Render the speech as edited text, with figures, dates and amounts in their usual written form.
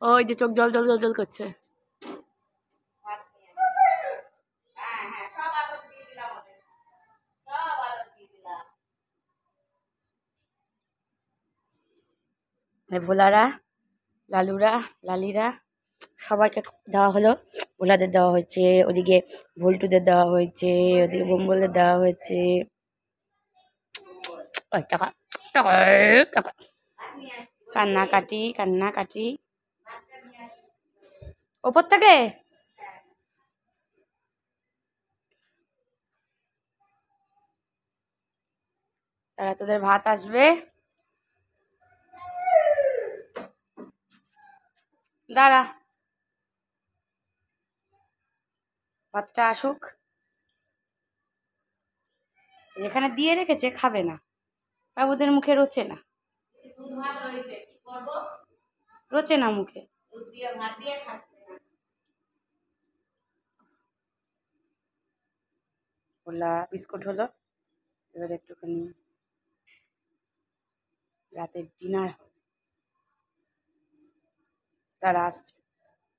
ওই যে চোখ জল জল জল জল করছে। ভোলারা, লালুরা, লালিরা সবাইকে দেওয়া হলো। ভোলাদের দেওয়া হয়েছে, ওদিকে ভোল্টুদের দেওয়া হয়েছে, ওদিকে বম্বলের দেওয়া হয়েছে। টাকা টাকা টাকা, কান্নাকাটি কান্নাকাটি। ওপর থেকে তারা তোদের ভাত আসবে, দাঁড়া ভাতটা আসুক। এখানে দিয়ে রেখেছে, খাবে না, বাবুদের মুখে রোচে না, রোচে না মুখে। ওলা বিস্কুট হলো, এবার একটুখানি রাতের ডিনার হবে। তারা আসছে।